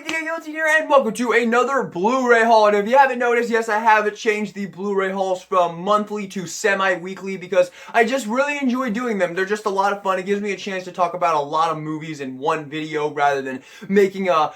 Guilty here, and welcome to another Blu-ray haul. And if you haven't noticed, yes, I have changed the Blu-ray hauls from monthly to semi-weekly because I just really enjoy doing them. They're just a lot of fun. It gives me a chance to talk about a lot of movies in one video rather than making a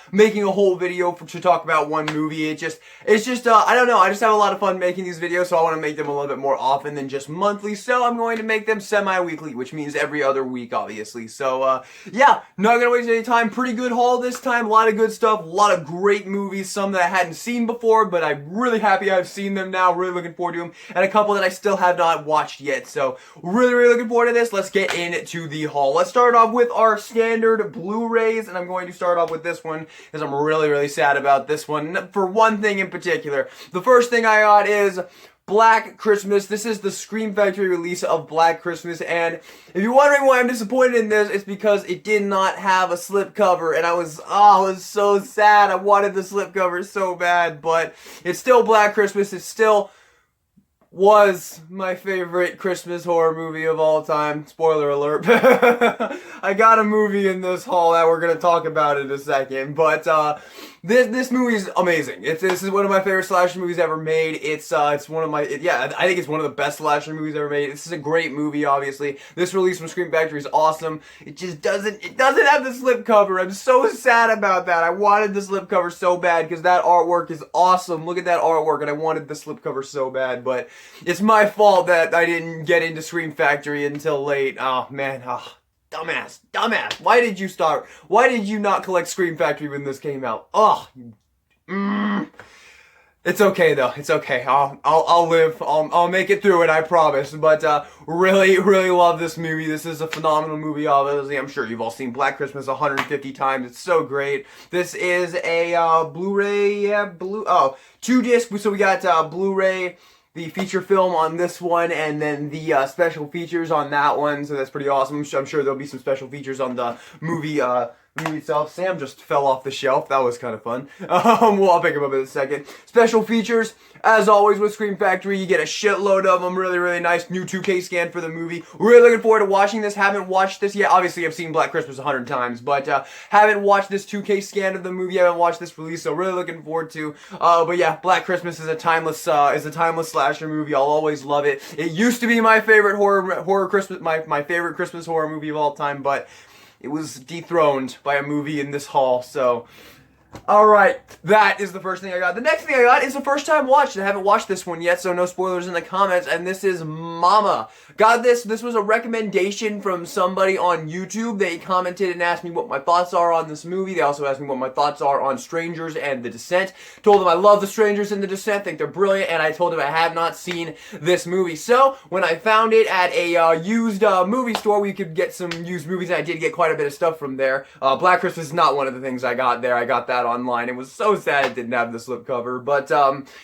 whole video to talk about one movie. It's just I don't know. I just have a lot of fun making these videos, so I want to make them a little bit more often than just monthly. So I'm going to make them semi-weekly, which means every other week, obviously. So yeah, not gonna waste any time. Pretty good haul this time. A lot of good stuff. A lot of great movies. Some that I hadn't seen before, but I'm really happy I've seen them now. Really looking forward to them. And a couple that I still have not watched yet. So really looking forward to this. Let's get into the haul. Let's start off with our standard Blu-rays, and I'm going to start off with this one because I'm really sad about this one for one thing in particular. The first thing I got is Black Christmas. This is the Scream Factory release of Black Christmas, and if you're wondering why I'm disappointed in this, it's because it did not have a slipcover, and I was so sad. I wanted the slipcover so bad, but it's still Black Christmas. It still was my favorite Christmas horror movie of all time. Spoiler alert. I got a movie in this haul that we're going to talk about in a second, but this movie is amazing. This is one of my favorite slasher movies ever made. It's one of my, I think it's one of the best slasher movies ever made. This is a great movie, obviously. This release from Scream Factory is awesome. It doesn't have the slipcover. I'm so sad about that. I wanted the slipcover so bad because that artwork is awesome. Look at that artwork, and I wanted the slipcover so bad, but it's my fault that I didn't get into Scream Factory until late. Oh, man. Oh, dumbass. Why did you start? Why did you not collect Scream Factory when this came out? Oh, It's okay though. It's okay. I'll live. I'll make it through it. I promise. But really love this movie. This is a phenomenal movie. Obviously, I'm sure you've all seen Black Christmas 150 times. It's so great. This is a Blu-ray. Yeah, 2-disc. So we got Blu-ray, the feature film on this one, and then the special features on that one. So that's pretty awesome. I'm sure there'll be some special features on the movie itself. Sam just fell off the shelf. That was kind of fun. Well, I'll pick him up in a second. Special features, as always with Scream Factory, you get a shitload of them. Really nice. New 2K scan for the movie. Really looking forward to watching this. Haven't watched this yet. Obviously, I've seen Black Christmas 100 times, but haven't watched this 2K scan of the movie. Haven't watched this release, so really looking forward to. But yeah, Black Christmas is a timeless slasher movie. I'll always love it. It used to be my favorite horror Christmas, my favorite Christmas horror movie of all time, but it was dethroned by a movie in this haul, so alright, that is the first thing I got. The next thing I got is a first time watch. I haven't watched this one yet, so no spoilers in the comments, and this is Mama. Got this. This was a recommendation from somebody on YouTube. They commented and asked me what my thoughts are on this movie. They also asked me what my thoughts are on Strangers and The Descent. Told them I love The Strangers and The Descent, think they're brilliant, and I told them I have not seen this movie. So, when I found it at a used movie store where you could get some used movies, and I did get quite a bit of stuff from there. Black Christmas is not one of the things I got there. I got that online. It was so sad it didn't have the slipcover, but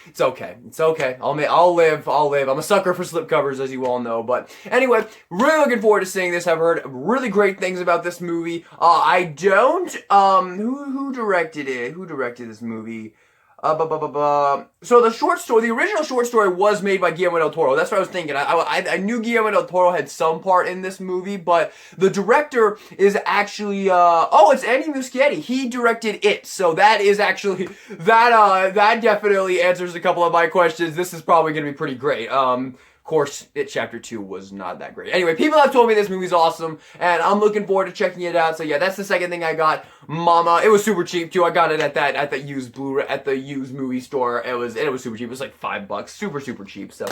it's okay. It's okay. I'll live. I'm a sucker for slipcovers, as you all know. But anyway, really looking forward to seeing this. I've heard really great things about this movie. I don't. Who directed it? Who directed this movie? So the original short story was made by Guillermo del Toro. That's what I was thinking. I knew Guillermo del Toro had some part in this movie, but the director is actually, it's Andy Muschietti. He directed it. So that is actually, that definitely answers a couple of my questions. This is probably going to be pretty great. Of course, It Chapter 2 was not that great. Anyway, people have told me this movie's awesome, and I'm looking forward to checking it out. So yeah, that's the second thing I got. Mama. It was super cheap too. I got it at the used Blu-ray, at the used movie store. It was super cheap. It was like $5. Super cheap. So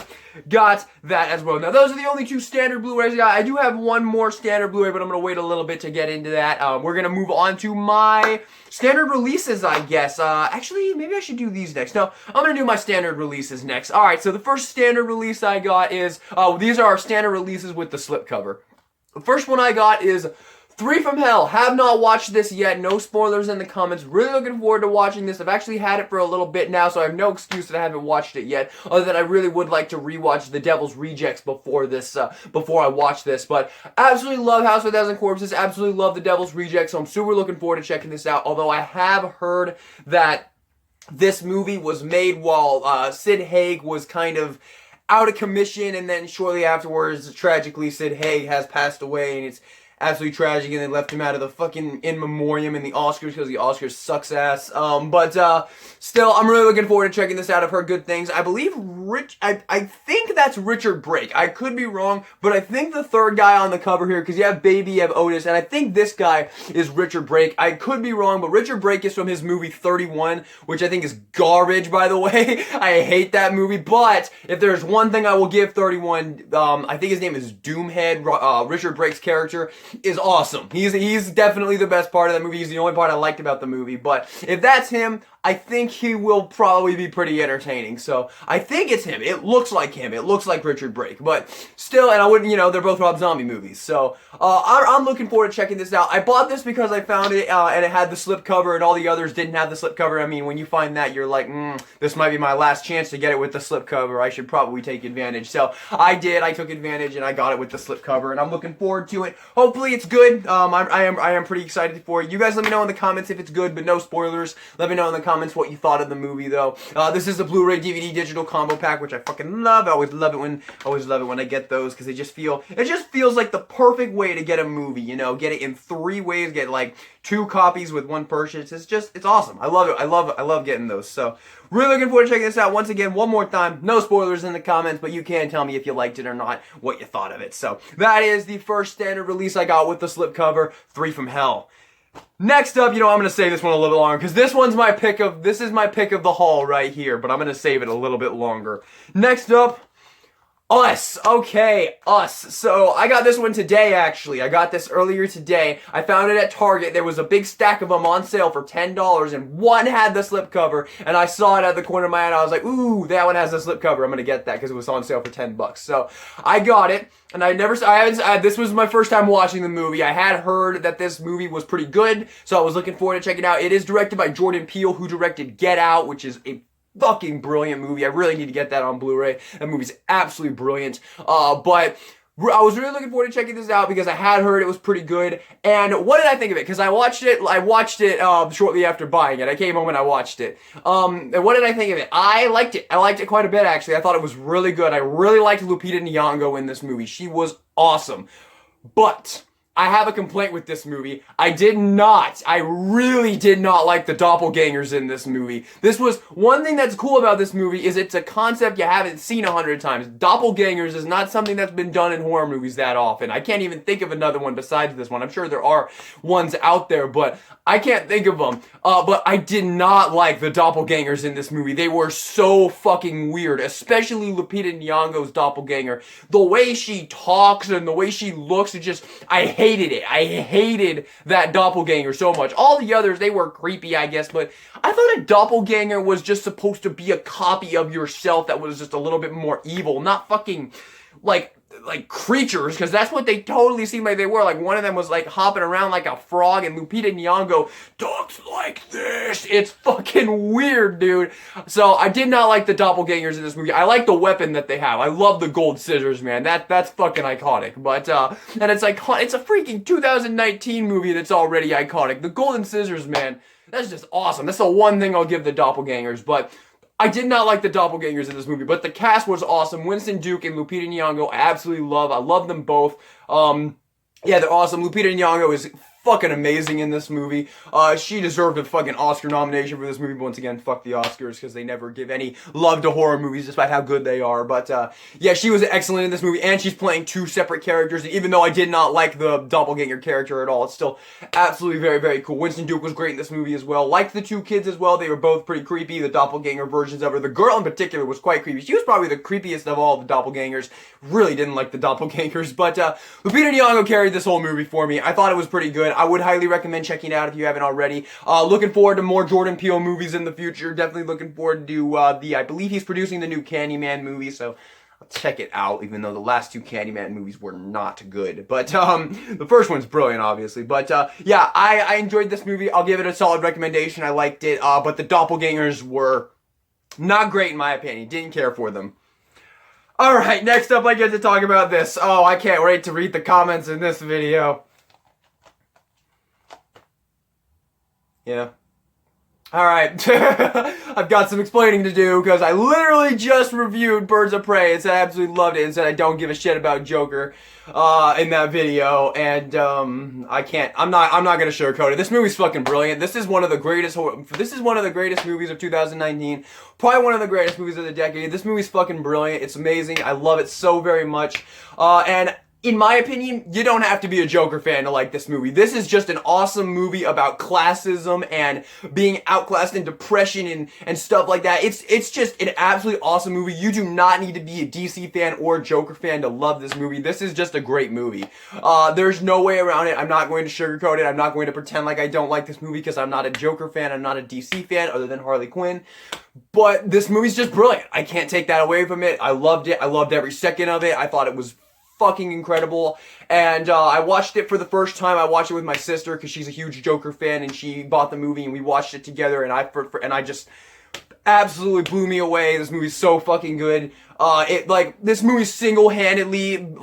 got that as well. Now those are the only two standard Blu-rays I got. I do have one more standard Blu-ray, but I'm gonna wait a little bit to get into that. We're gonna move on to my standard releases, I guess. Actually, maybe I should do these next. No, I'm gonna do my standard releases next. Alright, so the first standard release I got is, these are our standard releases with the slipcover. The first one I got is 3 from Hell. Have not watched this yet. No spoilers in the comments. Really looking forward to watching this. I've actually had it for a little bit now, so I have no excuse that I haven't watched it yet, other than I really would like to rewatch The Devil's Rejects before this, before I watch this. But absolutely love House of a Thousand Corpses. Absolutely love The Devil's Rejects, so I'm super looking forward to checking this out. Although I have heard that this movie was made while Sid Haig was kind of out of commission, and then shortly afterwards, tragically, Sid Haig has passed away, and it's absolutely tragic, and they left him out of the fucking in memoriam in the Oscars because the Oscars sucks ass. But still, I'm really looking forward to checking this out. I've heard good things. I believe I think that's Richard Brake. I could be wrong, but I think the third guy on the cover here, because you have Baby, you have Otis, and I think this guy is Richard Brake. I could be wrong, but Richard Brake is from his movie 31, which I think is garbage, by the way. I hate that movie, but if there's one thing I will give 31, I think his name is Doomhead. Richard Brake's character is awesome. He's definitely the best part of that movie. He's the only part I liked about the movie, but if that's him, I think he will probably be pretty entertaining. So I think it's him. It looks like him. It looks like Richard Brake. But still, and I wouldn't, they're both Rob Zombie movies. So I'm looking forward to checking this out. I bought this because I found it and it had the slipcover and all the others didn't have the slipcover. I mean, when you find that, you're like, this might be my last chance to get it with the slipcover. I should probably take advantage. So I did. I took advantage and I got it with the slipcover and I'm looking forward to it. Hopefully it's good. I am pretty excited for it. You guys let me know in the comments if it's good, but no spoilers. Let me know in the comments what you thought of the movie, though. This is the Blu-ray DVD digital combo pack, which I fucking love. I always love it when I get those because it just feels like the perfect way to get a movie. Get it in 3 ways. Get like 2 copies with 1 purchase. It's awesome. I love it. I love getting those. So really looking forward to checking this out. Once again, one more time, no spoilers in the comments, but you can tell me if you liked it or not, what you thought of it. So that is the first standard release I got with the slipcover, 3 from Hell. Next up, I'm going to save this one a little bit longer because this is my pick of the haul right here, but I'm going to save it a little bit longer. Next up, Us. Okay, Us. So I got this one today, actually. I got this earlier today. I found it at Target. There was a big stack of them on sale for $10, and one had the slipcover, and I saw it at the corner of my eye, and I was like, ooh, that one has the slipcover. I'm going to get that because it was on sale for $10. So I got it, and this was my first time watching the movie. I had heard that this movie was pretty good, so I was looking forward to checking it out. It is directed by Jordan Peele, who directed Get Out, which is a fucking brilliant movie. I really need to get that on Blu-ray. That movie's absolutely brilliant. But I was really looking forward to checking this out because I had heard it was pretty good. And what did I think of it? Because I watched it shortly after buying it. I came home and I watched it. And what did I think of it? I liked it. I liked it quite a bit, actually. I thought it was really good. I really liked Lupita Nyong'o in this movie. She was awesome. But I have a complaint with this movie. I really did not like the doppelgangers in this movie. This was one thing that's cool about this movie is it's a concept you haven't seen 100 times. Doppelgangers is not something that's been done in horror movies that often. I can't even think of another one besides this one. I'm sure there are ones out there, but I can't think of them. But I did not like the doppelgangers in this movie. They were so fucking weird, especially Lupita Nyong'o's doppelganger. The way she talks and the way she looks, I hated it. I hated that doppelganger so much. All the others, they were creepy, I guess, but I thought a doppelganger was just supposed to be a copy of yourself that was just a little bit more evil, not fucking, like creatures, because that's what they totally seemed like they were. Like, one of them was, like, hopping around like a frog, and Lupita Nyong'o talks like this. It's fucking weird, dude. So, I did not like the doppelgangers in this movie. I like the weapon that they have. I love the gold scissors, man. That's fucking iconic. But, and it's a freaking 2019 movie that's already iconic. The golden scissors, man, that's just awesome. That's the one thing I'll give the doppelgangers, but I did not like the doppelgangers in this movie, but the cast was awesome. Winston Duke and Lupita Nyong'o, I absolutely love. I love them both. Yeah, they're awesome. Lupita Nyong'o is fucking amazing in this movie. She deserved a fucking Oscar nomination for this movie, but once again, fuck the Oscars, because they never give any love to horror movies, despite how good they are. But, yeah, she was excellent in this movie, and she's playing 2 separate characters, and even though I did not like the doppelganger character at all, it's still absolutely very, very cool. Winston Duke was great in this movie as well. Liked the 2 kids as well. They were both pretty creepy, the doppelganger versions of her. The girl in particular was quite creepy. She was probably the creepiest of all the doppelgangers. Really didn't like the doppelgangers, but, Lupita Nyong'o carried this whole movie for me. I thought it was pretty good. I would highly recommend checking it out if you haven't already. Looking forward to more Jordan Peele movies in the future. Definitely looking forward to I believe he's producing the new Candyman movie, so I'll check it out, even though the last 2 Candyman movies were not good. But, the first one's brilliant, obviously. But, yeah, I enjoyed this movie. I'll give it a solid recommendation. I liked it, but the doppelgangers were not great in my opinion. Didn't care for them. Alright, next up I get to talk about this. Oh, I can't wait to read the comments in this video. Yeah. Alright, I've got some explaining to do because I literally just reviewed Birds of Prey and said I absolutely loved it and said I don't give a shit about Joker in that video, and I'm not gonna sugarcoat it. This movie's fucking brilliant. This is one of the greatest movies of 2019. Probably one of the greatest movies of the decade. This movie's fucking brilliant. It's amazing. I love it so very much. And in my opinion, you don't have to be a Joker fan to like this movie. This is just an awesome movie about classism and being outclassed and depression and stuff like that. It's just an absolutely awesome movie. You do not need to be a DC fan or a Joker fan to love this movie. This is just a great movie. There's no way around it. I'm not going to sugarcoat it. I'm not going to pretend like I don't like this movie because I'm not a Joker fan. I'm not a DC fan other than Harley Quinn. But this movie's just brilliant. I can't take that away from it. I loved it. I loved every second of it. I thought it was fucking incredible, and I watched it for the first time. I watched it with my sister because she's a huge Joker fan, and she bought the movie, and we watched it together, and I just absolutely blew me away. This movie's so fucking good. This movie single-handedly,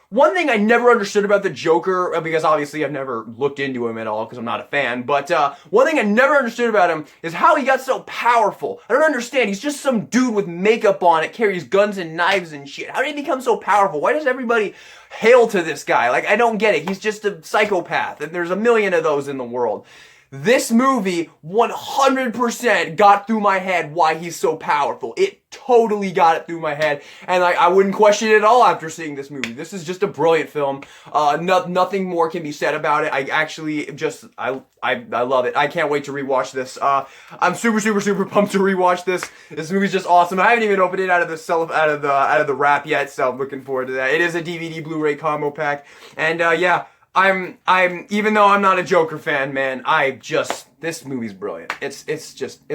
one thing I never understood about the Joker, because obviously I've never looked into him at all because I'm not a fan, but one thing I never understood about him is how he got so powerful. I don't understand. He's just some dude with makeup on it, carries guns and knives and shit. How did he become so powerful? Why does everybody hail to this guy? I don't get it. He's just a psychopath, and there's a million of those in the world. This movie 100% got through my head why he's so powerful. It totally got it through my head, and I wouldn't question it at all after seeing this movie. This is just a brilliant film. Nothing more can be said about it. I actually just I love it. I can't wait to rewatch this. I'm super pumped to rewatch this. This movie's just awesome. I haven't even opened it out of the wrap yet, so I'm looking forward to that. It is a DVD Blu-ray combo pack, and yeah. I'm even though I'm not a Joker fan, man, this movie's brilliant. It's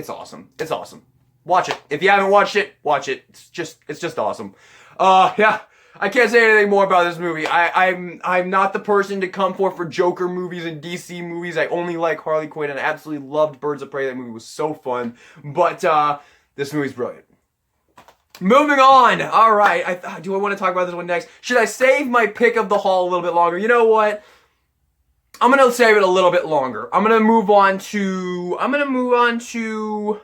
awesome. It's awesome. Watch it. If you haven't watched it, watch it. It's just awesome. Yeah. I can't say anything more about this movie. I'm not the person to come for Joker movies and DC movies. I only like Harley Quinn, and I absolutely loved Birds of Prey. That movie was so fun. But this movie's brilliant. Moving on. All right. Do I want to talk about this one next? Should I save my pick of the haul a little bit longer? You know what? I'm going to save it a little bit longer. I'm going to move on to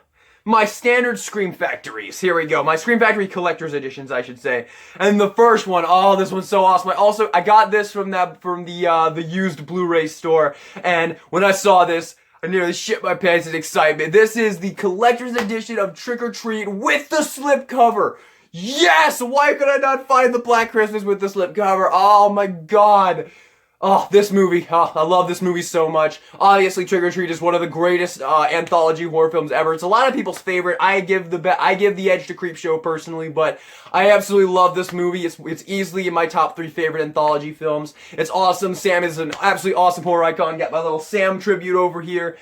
my standard Scream Factories. Here we go. My Scream Factory collector's editions, I should say. And the first one, oh, this one's so awesome. I got this from the used Blu-ray store, and when I saw this, I nearly shit my pants in excitement. This is the collector's edition of Trick or Treat with the slipcover. Yes! Why could I not find the Black Christmas with the slipcover? Oh my god. Oh, this movie. Oh, I love this movie so much. Obviously, Trick or Treat is one of the greatest anthology horror films ever. It's a lot of people's favorite. I give the edge to Creepshow personally, but I absolutely love this movie. It's easily in my top 3 favorite anthology films. It's awesome. Sam is an absolutely awesome horror icon. Got my little Sam tribute over here.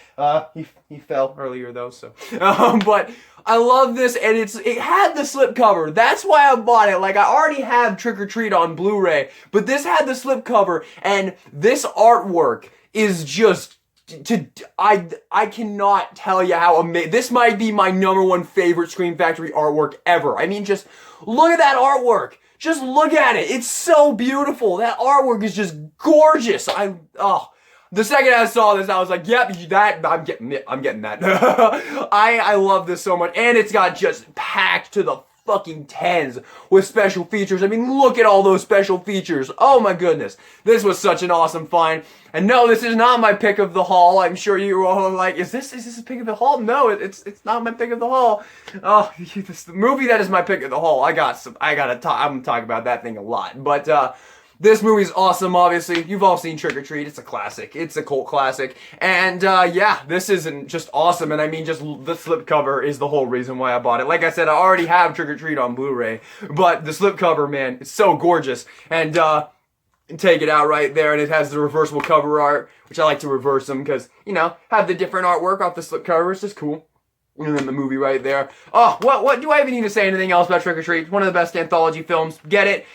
He fell earlier though, so but I love this, and it had the slipcover. That's why I bought it. I already have Trick or Treat on Blu-ray, but this had the slipcover, and this artwork is just I cannot tell you how amazing. This might be my #1 favorite Scream Factory artwork ever. I mean, just look at that artwork. Just look at it. It's so beautiful. That artwork is just gorgeous. The second I saw this, I was like, yep, I'm getting that. I love this so much. And it's got just packed to the fucking 10s with special features. I mean, look at all those special features. Oh my goodness. This was such an awesome find. And no, this is not my pick of the haul. I'm sure you were all like, is this a pick of the haul? No, it's not my pick of the haul. Oh, the movie that is my pick of the haul. I'm gonna talk about that thing a lot. But, this movie's awesome, obviously. You've all seen Trick or Treat. It's a classic. It's a cult classic. And, yeah, this isn't just awesome. And I mean, just the slipcover is the whole reason why I bought it. Like I said, I already have Trick or Treat on Blu-ray. But the slipcover, man, it's so gorgeous. And, take it out right there. And it has the reversible cover art, which I like to reverse them because, have the different artwork off the slipcover. It's just cool. And then the movie right there. Oh, what do I even need to say anything else about Trick or Treat? One of the best anthology films. Get it.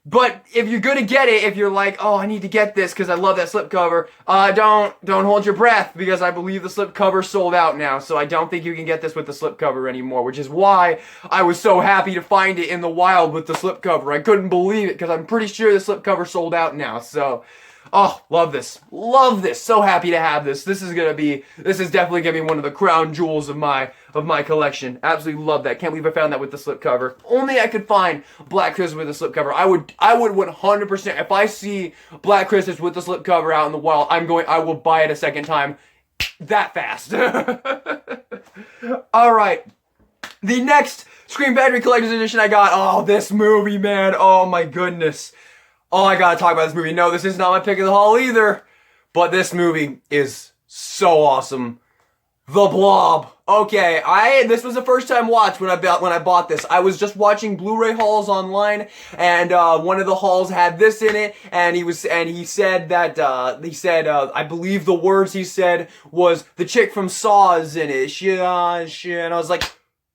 But if you're gonna get it, if you're like, oh, I need to get this because I love that slipcover, don't hold your breath because I believe the slipcover sold out now. So I don't think you can get this with the slipcover anymore, which is why I was so happy to find it in the wild with the slipcover. I couldn't believe it because I'm pretty sure the slipcover sold out now. So Oh, love this. Love this. So happy to have this. This is definitely gonna be one of the crown jewels of my collection. Absolutely love that. Can't believe I found that with the slipcover. Only I could find Black Christmas with the slipcover. I would 100%, if I see Black Christmas with the slipcover out in the wild, I will buy it a second time that fast. Alright. The next Scream Factory Collector's Edition I got. Oh, this movie, man. Oh my goodness. Oh, I gotta talk about this movie. No, this is not my pick of the haul either. But this movie is so awesome. The Blob. Okay, this was the first time watch when I bought this. I was just watching Blu-ray hauls online, and one of the hauls had this in it, and he said that I believe the words he said was the chick from Saw is in it. Shit, and I was like,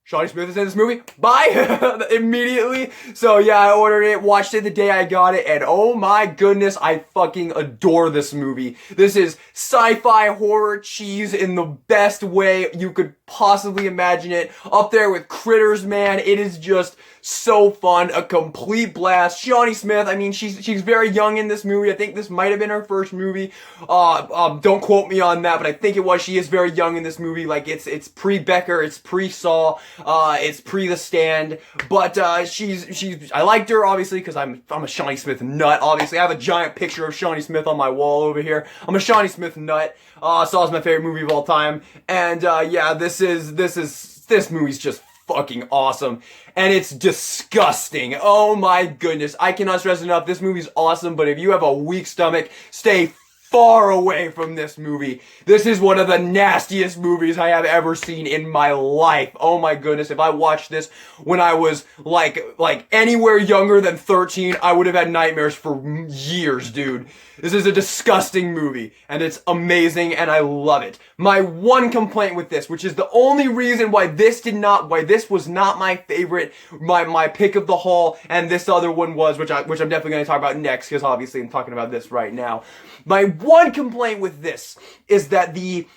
Shawnee Smith is in this movie? Bye! Immediately. So yeah, I ordered it, watched it the day I got it, and oh my goodness, I fucking adore this movie. This is sci-fi horror cheese in the best way you could possibly imagine it. Up there with Critters, man. It is just so fun. A complete blast. Shawnee Smith, I mean, she's very young in this movie. I think this might have been her first movie. Don't quote me on that, but I think it was. She is very young in this movie. Like, it's pre-Becker, it's pre-Saw, it's pre-The Stand, but I liked her, obviously, because I'm a Shawnee Smith nut, obviously. I have a giant picture of Shawnee Smith on my wall over here. I'm a Shawnee Smith nut. Saw's my favorite movie of all time, and yeah, this movie's just fucking awesome, and it's disgusting. Oh my goodness, I cannot stress enough, this movie's awesome, but if you have a weak stomach, stay far away from this movie. This is one of the nastiest movies I have ever seen in my life. Oh my goodness, if I watched this when I was like anywhere younger than 13, I would have had nightmares for years, dude. This is a disgusting movie, and it's amazing, and I love it. My one complaint with this, which is the only reason why this was not my favorite, my pick of the haul, and this other one was, which I'm definitely going to talk about next, because obviously I'm talking about this right now. My one complaint with this is that the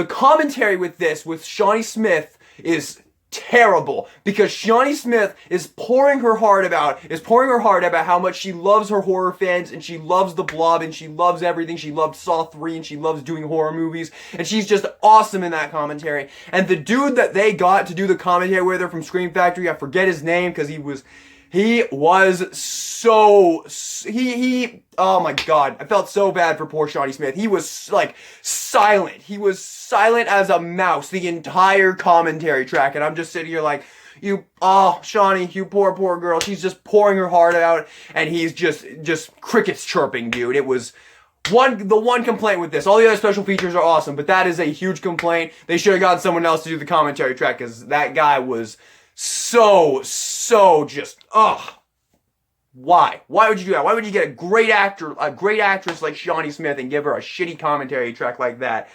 commentary with this, with Shawnee Smith, is terrible, because Shawnee Smith is pouring her heart about how much she loves her horror fans, and she loves the Blob, and she loves everything. She loved Saw 3, and she loves doing horror movies, and she's just awesome in that commentary. And the dude that they got to do the commentary with her from Scream Factory, I forget his name, because oh my god, I felt so bad for poor Shawnee Smith. He was like silent. He was silent as a mouse the entire commentary track, and I'm just sitting here like, Shawnee, you poor girl. She's just pouring her heart out, and he's just crickets chirping, dude. It was the one complaint with this. All the other special features are awesome, but that is a huge complaint. They should have gotten someone else to do the commentary track, because that guy was so just, why? Why would you do that? Why would you get a great actress like Shawnee Smith and give her a shitty commentary track like that?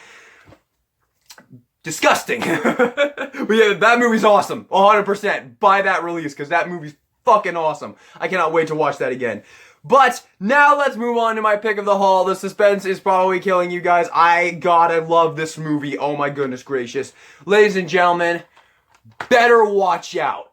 Disgusting. But yeah, that movie's awesome. 100%. Buy that release, because that movie's fucking awesome. I cannot wait to watch that again. But now let's move on to my pick of the haul. The suspense is probably killing you guys. I love this movie. Oh my goodness gracious. Ladies and gentlemen, better watch out.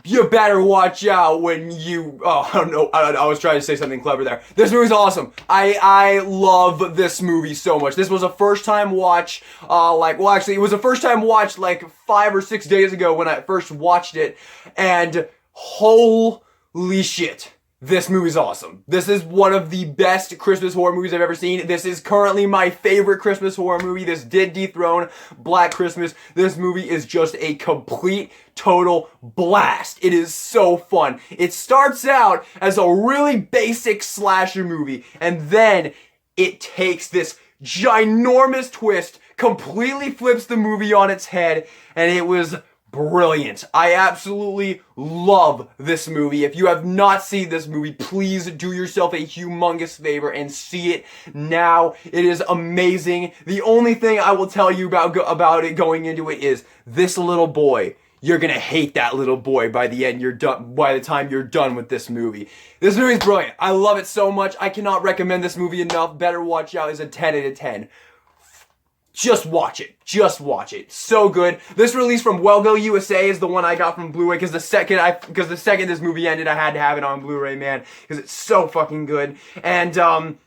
You better watch out when you, I don't know, I was trying to say something clever there. This movie's awesome. I love this movie so much. This was a first time watch, it was a first time watch like 5 or 6 days ago when I first watched it, and holy shit. This movie's awesome. This is one of the best Christmas horror movies I've ever seen. This is currently my favorite Christmas horror movie. This did dethrone Black Christmas. This movie is just a complete, total blast. It is so fun. It starts out as a really basic slasher movie, and then it takes this ginormous twist, completely flips the movie on its head, and it was brilliant. I absolutely love this movie. If you have not seen this movie, please do yourself a humongous favor and see it now. It is amazing. The only thing I will tell you about it going into it is this little boy. You're gonna hate that little boy by the time you're done with this movie. This movie's brilliant. I love it so much. I cannot recommend this movie enough. Better Watch Out is a 10 out of 10. Just watch it. Just watch it. So good. This release from Well Go USA is the one I got from Blu-ray, because the second this movie ended, I had to have it on Blu-ray, man, because it's so fucking good. And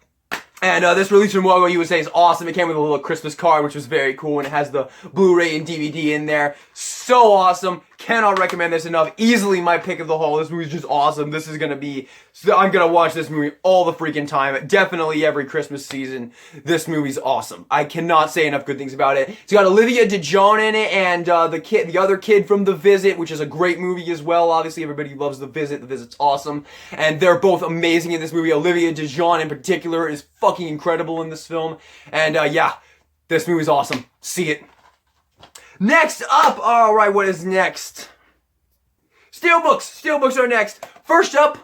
And this release from Wogo USA is awesome. It came with a little Christmas card, which was very cool, and it has the Blu-ray and DVD in there. So awesome. Cannot recommend this enough. Easily my pick of the haul. This movie's just awesome. This is gonna be... I'm gonna watch this movie all the freaking time. Definitely every Christmas season. This movie's awesome. I cannot say enough good things about it. It's got Olivia DeJonge in it, and the other kid from The Visit, which is a great movie as well. Obviously, everybody loves The Visit. The Visit's awesome. And they're both amazing in this movie. Olivia DeJonge in particular is fucking incredible in this film. And yeah, this movie's awesome. See it. Next up, alright, what is next? Steelbooks. Steelbooks are next. First up,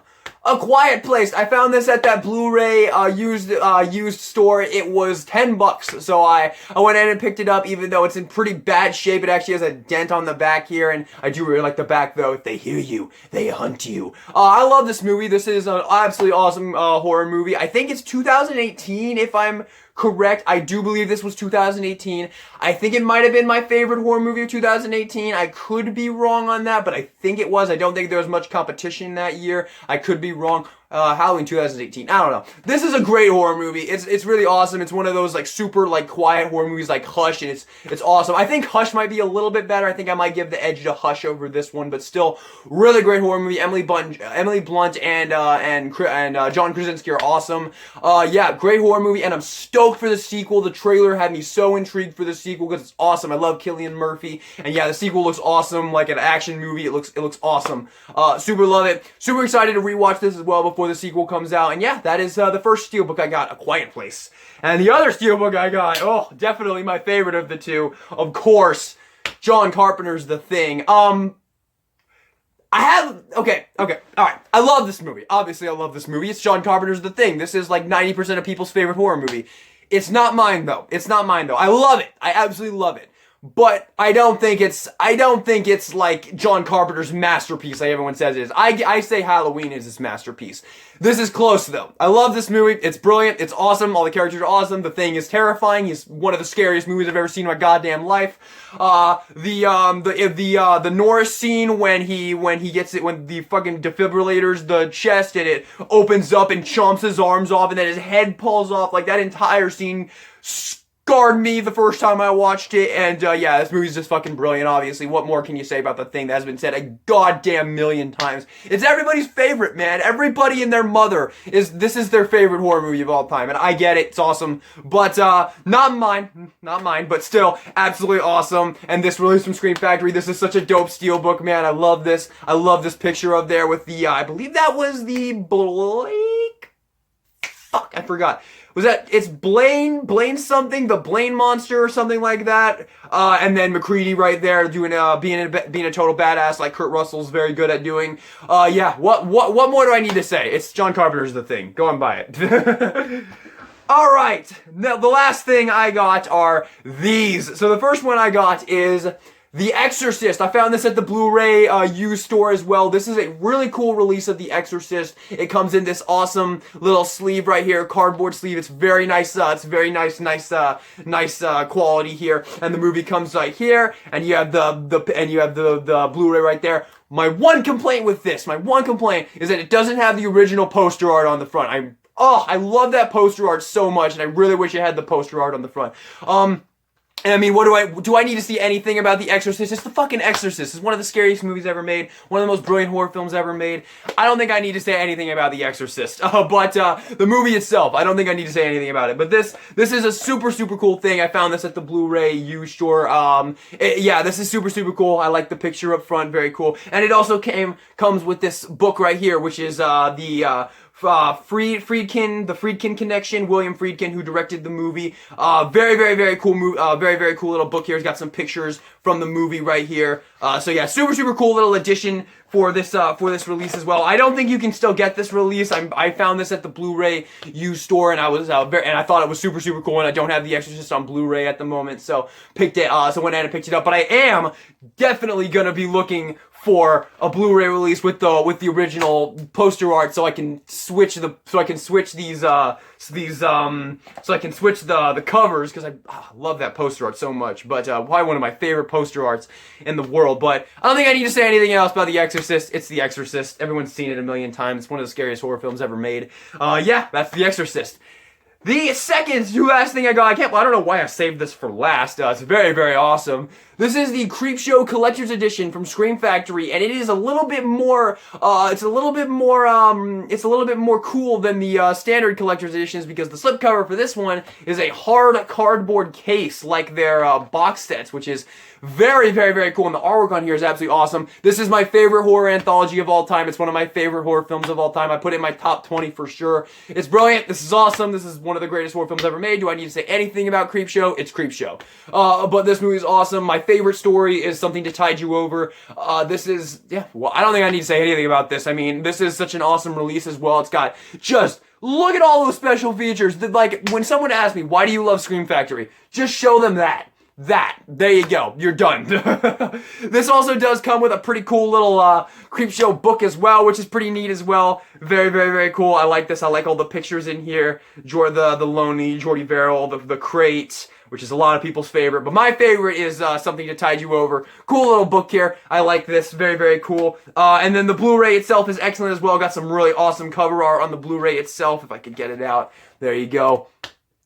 A Quiet Place. I found this at that Blu-ray used store. It was $10, so I went in and picked it up, even though it's in pretty bad shape. It actually has a dent on the back here, and I do really like the back, though. They hear you. They hunt you. I love this movie. This is an absolutely awesome horror movie. I think it's 2018, if I'm correct. I do believe this was 2018. I think it might have been my favorite horror movie of 2018. I could be wrong on that, but I think it was. I don't think there was much competition that year. I could be wrong. Halloween 2018. I don't know. This is a great horror movie. It's really awesome. It's one of those like super like quiet horror movies like Hush, and it's awesome. I think Hush might be a little bit better. I think I might give the edge to Hush over this one, but still really great horror movie. Emily Blunt and John Krasinski are awesome. Yeah, great horror movie, and I'm stoked for the sequel. The trailer had me so intrigued for the sequel because it's awesome. I love Cillian Murphy, and yeah, the sequel looks awesome, like an action movie. It looks awesome. Super love it. Super excited to rewatch this as well before the sequel comes out. And yeah, that is the first Steelbook I got, A Quiet Place. And the other Steelbook I got, oh, definitely my favorite of the two, of course, John Carpenter's The Thing. Okay, alright. I love this movie. Obviously, I love this movie. It's John Carpenter's The Thing. This is like 90% of people's favorite horror movie. It's not mine, though. It's not mine, though. I love it. I absolutely love it. But I don't think it's like John Carpenter's masterpiece like everyone says it is. I say Halloween is his masterpiece. This is close though. I love this movie. It's brilliant. It's awesome. All the characters are awesome. The Thing is terrifying. He's one of the scariest movies I've ever seen in my goddamn life. The Norris scene when he gets it, when the fucking defibrillators the chest and it opens up and chomps his arms off and then his head pulls off, like that entire scene scarred me the first time I watched it, and yeah, this movie's just fucking brilliant, obviously. What more can you say about The Thing that has been said a goddamn million times? It's everybody's favorite, man. Everybody and their mother this is their favorite horror movie of all time, and I get it, it's awesome, but not mine, but still, absolutely awesome, and this release from Scream Factory, this is such a dope steelbook, man. I love this picture of there with the, I believe that was the Blake? Fuck, I forgot. It's Blaine something, the Blaine monster or something like that. And then McCready right there doing, being a total badass like Kurt Russell's very good at doing. Yeah, what more do I need to say? It's John Carpenter's The Thing. Go and buy it. Alright, now the last thing I got are these. So the first one I got is The Exorcist. I found this at the Blu-ray used store as well. This is a really cool release of The Exorcist. It comes in this awesome little sleeve right here, cardboard sleeve. It's very nice. It's very nice quality here. And the movie comes right here, and you have the Blu-ray right there. My one complaint with this, is that it doesn't have the original poster art on the front. I love that poster art so much, and I really wish it had the poster art on the front. And I mean, do I need to see anything about The Exorcist? It's the fucking Exorcist. It's one of the scariest movies ever made. One of the most brilliant horror films ever made. I don't think I need to say anything about The Exorcist. But the movie itself, I don't think I need to say anything about it. But this is a super, super cool thing. I found this at the Blu-ray used store. Yeah, this is super, super cool. I like the picture up front. Very cool. And it also comes with this book right here, which is the Friedkin Connection, William Friedkin, who directed the movie. Very, very, very cool movie. Very, very cool little book here. It's got some pictures from the movie right here. So yeah, super, super cool little addition for this release as well. I don't think you can still get this release. I found this at the Blu-ray used store, and I thought it was super, super cool. And I don't have The Exorcist on Blu-ray at the moment, so went in and picked it up. But I am definitely gonna be looking for a Blu-ray release with the original poster art, so I can switch the covers, because I love that poster art so much. But probably one of my favorite poster arts in the world. But I don't think I need to say anything else about The Exorcist. It's The Exorcist. Everyone's seen it a million times. It's one of the scariest horror films ever made. Yeah, that's The Exorcist. The second to last thing I got, I don't know why I saved this for last. It's very, very awesome. This is the Creepshow Collector's Edition from Scream Factory, and it is a little bit more, it's a little bit more cool than the standard Collector's Editions, because the slipcover for this one is a hard cardboard case like their box sets, which is very, very, very cool, and the artwork on here is absolutely awesome. This is my favorite horror anthology of all time. It's one of my favorite horror films of all time. I put it in my top 20 for sure. It's brilliant. This is awesome. This is one of the greatest horror films ever made. Do I need to say anything about Creepshow? It's Creepshow. But this movie is awesome. My favorite story is Something to Tide You Over. This is, well, I don't think I need to say anything about this. I mean, this is such an awesome release as well. It's got just, look at all those special features. Like, when someone asks me, why do you love Scream Factory? Just show them that. There you go. You're done. This also does come with a pretty cool little Creepshow book as well, which is pretty neat as well. Very, very, very cool. I like this. I like all the pictures in here. The lonely Jordy Verrill, the crate, which is a lot of people's favorite. But my favorite is Something to Tide You Over. Cool little book here. I like this. Very, very cool. And then the Blu-ray itself is excellent as well. Got some really awesome cover art on the Blu-ray itself, if I could get it out. There you go.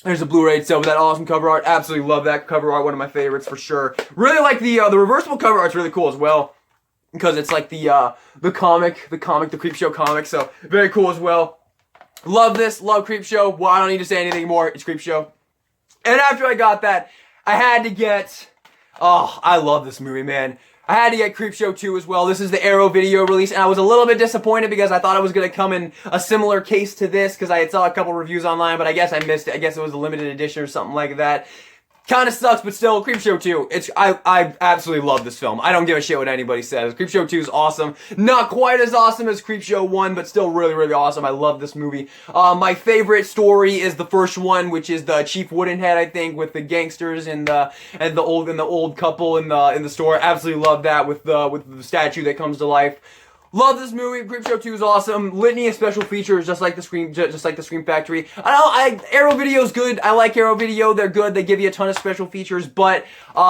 There's a Blu-ray itself with that awesome cover art. Absolutely love that cover art. One of my favorites for sure. Really like the reversible cover art's really cool as well, because it's like the Creepshow comic. So very cool as well. Love this. Love Creepshow. Well, I don't need to say anything more. It's Creepshow. And after I got that, I had to get. Oh, I love this movie, man. I had to get Creepshow 2 as well. This is the Arrow video release, and I was a little bit disappointed because I thought it was going to come in a similar case to this, because I had saw a couple reviews online, but I guess I missed it. I guess it was a limited edition or something like that. Kind of sucks, but still, Creepshow 2, I absolutely love this film. I don't give a shit what anybody says. Creepshow 2 is awesome. Not quite as awesome as Creepshow 1, but still really, really awesome. I love this movie. My favorite story is the first one, which is the Chief Woodenhead, I think, with the gangsters and the old couple in the store. Absolutely love that with the statue that comes to life. Love this movie. Creepshow 2 is awesome. Litany of special features, just like the Scream Factory. Arrow Video is good. I like Arrow Video. They're good. They give you a ton of special features, but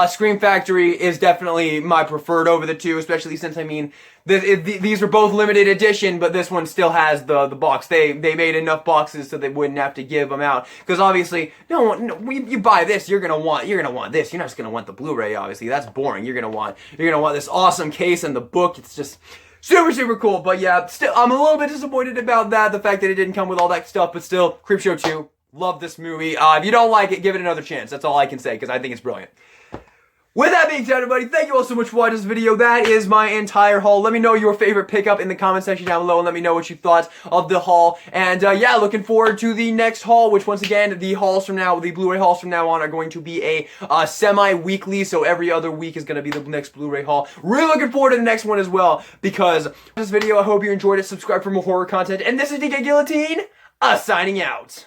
Scream Factory is definitely my preferred over the two, especially since, I mean, these were both limited edition, but this one still has the box. They made enough boxes so they wouldn't have to give them out, because obviously, you buy this, you're gonna want this. You're not just gonna want the Blu-ray. Obviously, that's boring. You're gonna want this awesome case and the book. It's just super, super cool. But yeah, still, I'm a little bit disappointed about that, the fact that it didn't come with all that stuff, but still, Creepshow 2, love this movie. If you don't like it, give it another chance. That's all I can say, because I think it's brilliant. With that being said, everybody, thank you all so much for watching this video. That is my entire haul. Let me know your favorite pickup in the comment section down below, and let me know what you thought of the haul. And yeah, looking forward to the next haul, which once again, the Blu-ray hauls from now on are going to be a semi-weekly, so every other week is going to be the next Blu-ray haul. Really looking forward to the next one as well, because this video, I hope you enjoyed it. Subscribe for more horror content, and this is DJ Guillotine, signing out.